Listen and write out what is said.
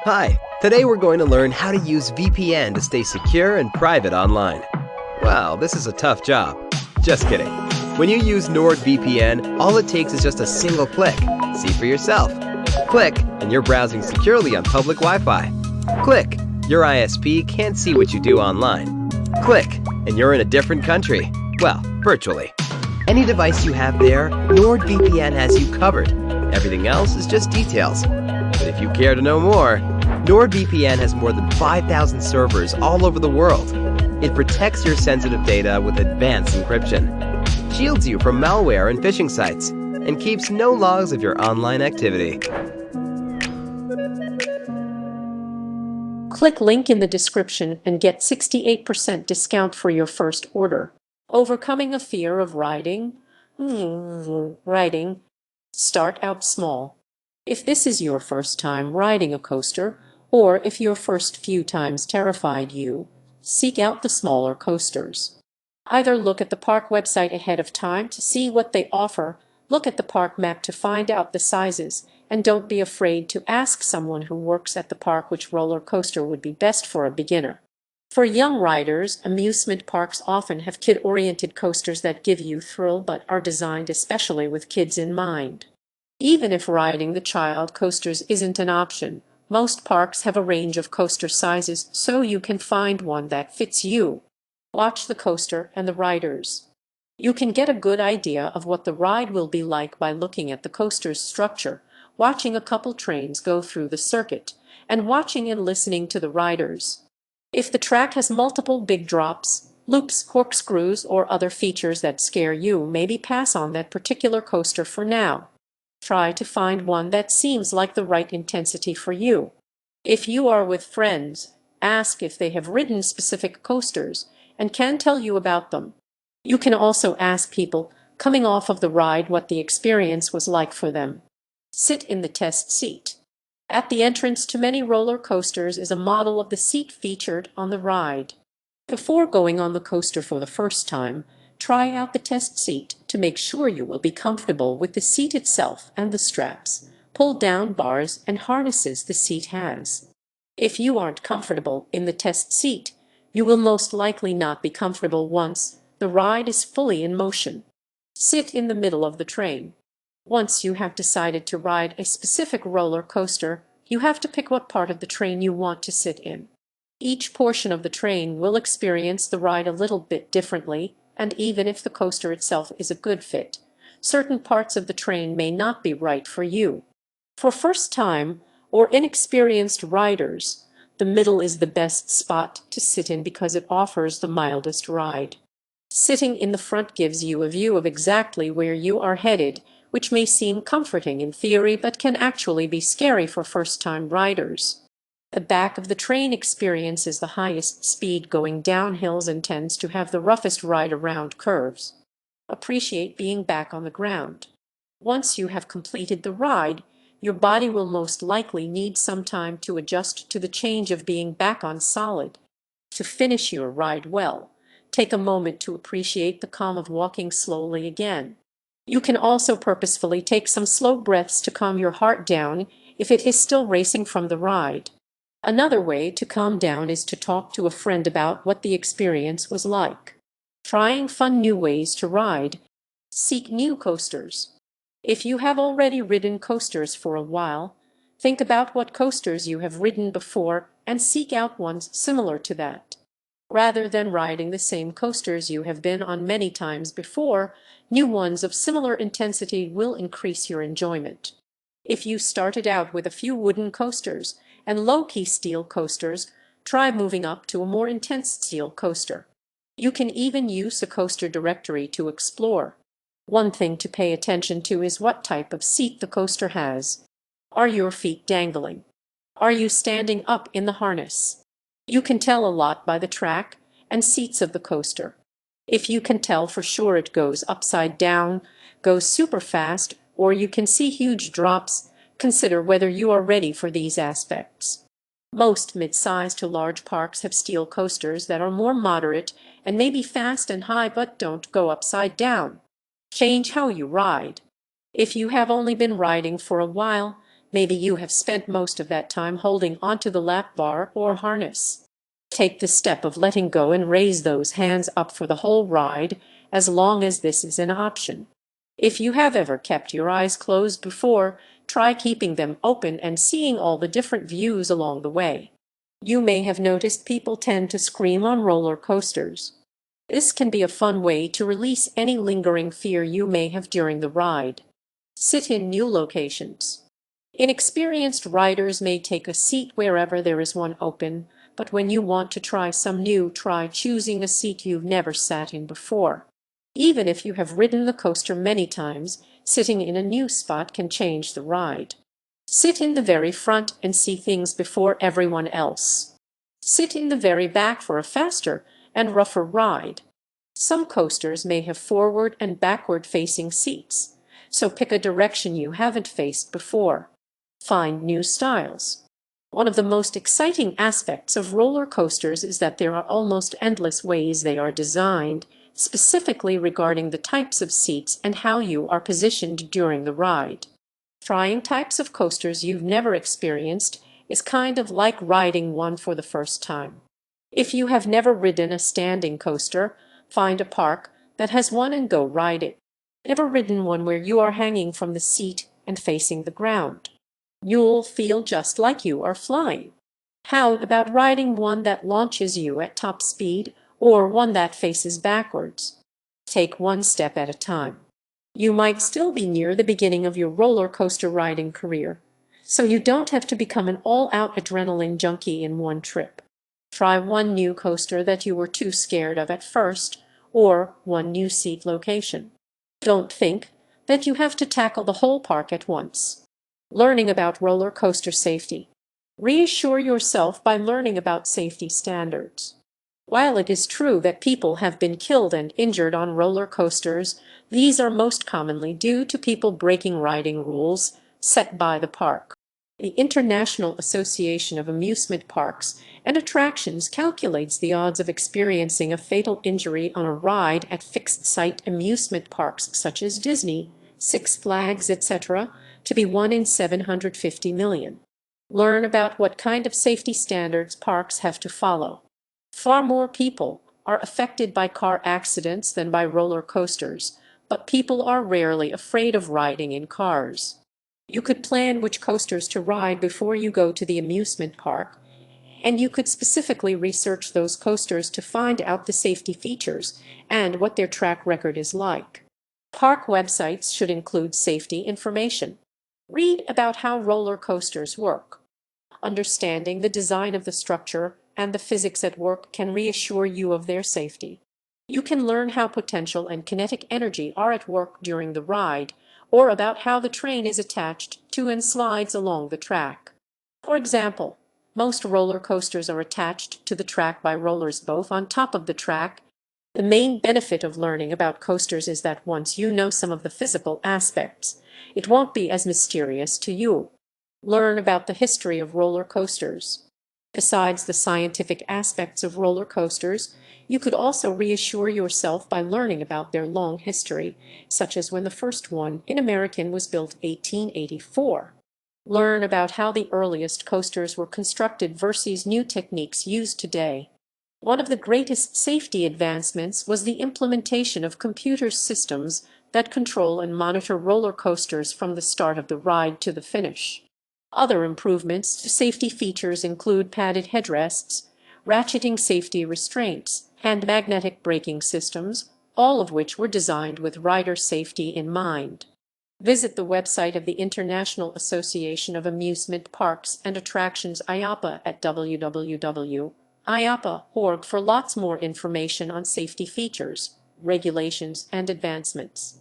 Hi, today we're going to learn how to use VPN to stay secure and private online. Wow, this is a tough job. Just kidding. When you use NordVPN, all it takes is just a single click. See for yourself. Click, and you're browsing securely on public Wi-Fi. Click, your ISP can't see what you do online. Click, and you're in a different country. Well, virtually. Any device you have there, NordVPN has you covered. Everything else is just details. But if you care to know more, NordVPN has more than 5,000 servers all over the world. It protects your sensitive data with advanced encryption, shields you from malware and phishing sites, and keeps no logs of your online activity. Click link in the description and get 68% discount for your first order. Overcoming a fear of riding? Start out small. If this is your first time riding a coaster, or if your first few times terrified you, seek out the smaller coasters. Either look at the park website ahead of time to see what they offer, look at the park map to find out the sizes, and don't be afraid to ask someone who works at the park which roller coaster would be best for a beginner. For young riders, amusement parks often have kid-oriented coasters that give you thrill but are designed especially with kids in mind. Even if riding the child coasters isn't an option, most parks have a range of coaster sizes so you can find one that fits you. Watch the coaster and the riders. You can get a good idea of what the ride will be like by looking at the coaster's structure, watching a couple trains go through the circuit, and watching and listening to the riders. If the track has multiple big drops, loops, corkscrews, or other features that scare you, maybe pass on that particular coaster for now. Try to find one that seems like the right intensity for you. If you are with friends, ask if they have ridden specific coasters and can tell you about them. You can also ask people coming off of the ride what the experience was like for them. Sit in the test seat. At the entrance to many roller coasters is a model of the seat featured on the ride. Before going on the coaster for the first time, try out the test seat to make sure you will be comfortable with the seat itself and the straps, pull-down bars, and harnesses the seat has. If you aren't comfortable in the test seat, you will most likely not be comfortable once the ride is fully in motion. Sit in the middle of the train. Once you have decided to ride a specific roller coaster, you have to pick what part of the train you want to sit in. Each portion of the train will experience the ride a little bit differently, and even if the coaster itself is a good fit, certain parts of the train may not be right for you. For first-time or inexperienced riders, the middle is the best spot to sit in because it offers the mildest ride. Sitting in the front gives you a view of exactly where you are headed, which may seem comforting in theory but can actually be scary for first-time riders. The back of the train experiences the highest speed going down hills and tends to have the roughest ride around curves. Appreciate being back on the ground. Once you have completed the ride, your body will most likely need some time to adjust to the change of being back on solid. To finish your ride well, take a moment to appreciate the calm of walking slowly again. You can also purposefully take some slow breaths to calm your heart down if it is still racing from the ride. Another way to calm down is to talk to a friend about what the experience was like. Trying fun new ways to ride. Seek new coasters. If you have already ridden coasters for a while, think about what coasters you have ridden before and seek out ones similar to that. Rather than riding the same coasters you have been on many times before, new ones of similar intensity will increase your enjoyment. If you started out with a few wooden coasters and low-key steel coasters, try moving up to a more intense steel coaster. You can even use a coaster directory to explore. One thing to pay attention to is what type of seat the coaster has. Are your feet dangling? Are you standing up in the harness? You can tell a lot by the track and seats of the coaster. If you can tell for sure it goes upside down, goes super fast, or you can see huge drops, consider whether you are ready for these aspects. Most mid-size to large parks have steel coasters that are more moderate and may be fast and high but don't go upside down. Change how you ride. If you have only been riding for a while, Maybe you have spent most of that time holding onto the lap bar or harness. Take the step of letting go and raise those hands up for the whole ride, as long as this is an option. If you have ever kept your eyes closed before, try keeping them open and seeing all the different views along the way. You may have noticed people tend to scream on roller coasters. This can be a fun way to release any lingering fear you may have during the ride. Sit in new locations. Inexperienced riders may take a seat wherever there is one open, but when you want to try some new, try choosing a seat you've never sat in before. Even if you have ridden the coaster many times, sitting in a new spot can change the ride. Sit in the very front and see things before everyone else. Sit in the very back for a faster and rougher ride. Some coasters may have forward and backward facing seats, so pick a direction you haven't faced before. Find new styles. One of the most exciting aspects of roller coasters is that there are almost endless ways they are designed, specifically regarding the types of seats and how you are positioned during the ride. Trying types of coasters you've never experienced is kind of like riding one for the first time. If you have never ridden a standing coaster, find a park that has one and go ride it. Never ridden one where you are hanging from the seat and facing the ground. You'll feel just like you are flying. How about riding one that launches you at top speed or one that faces backwards? Take one step at a time. You might still be near the beginning of your roller coaster riding career, so you don't have to become an all-out adrenaline junkie in one trip. Try one new coaster that you were too scared of at first, or one new seat location. Don't think that you have to tackle the whole park at once. Learning about roller coaster safety. Reassure yourself by learning about safety standards. While it is true that people have been killed and injured on roller coasters, these are most commonly due to people breaking riding rules set by the park. The International Association of Amusement Parks and Attractions calculates the odds of experiencing a fatal injury on a ride at fixed-site amusement parks such as Disney, Six Flags, etc., to be 1 in 750 million. Learn about what kind of safety standards parks have to follow. Far more people are affected by car accidents than by roller coasters, but people are rarely afraid of riding in cars. You could plan which coasters to ride before you go to the amusement park, and you could specifically research those coasters to find out the safety features and what their track record is like. Park websites should include safety information. Read about how roller coasters work. Understanding the design of the structure and the physics at work can reassure you of their safety. You can learn how potential and kinetic energy are at work during the ride, or about how the train is attached to and slides along the track. For example, most roller coasters are attached to the track by rollers both on top of the track. The main benefit of learning about coasters is that once you know some of the physical aspects, it won't be as mysterious to you. Learn about the history of roller coasters. Besides the scientific aspects of roller coasters, you could also reassure yourself by learning about their long history, such as when the first one in America was built in 1884. Learn about how the earliest coasters were constructed versus new techniques used today. One of the greatest safety advancements was the implementation of computer systems that control and monitor roller coasters from the start of the ride to the finish. Other improvements to safety features include padded headrests, ratcheting safety restraints, and magnetic braking systems, all of which were designed with rider safety in mind. Visit the website of the International Association of Amusement Parks and Attractions IAPA at www.iapa.org for lots more information on safety features, regulations, and advancements.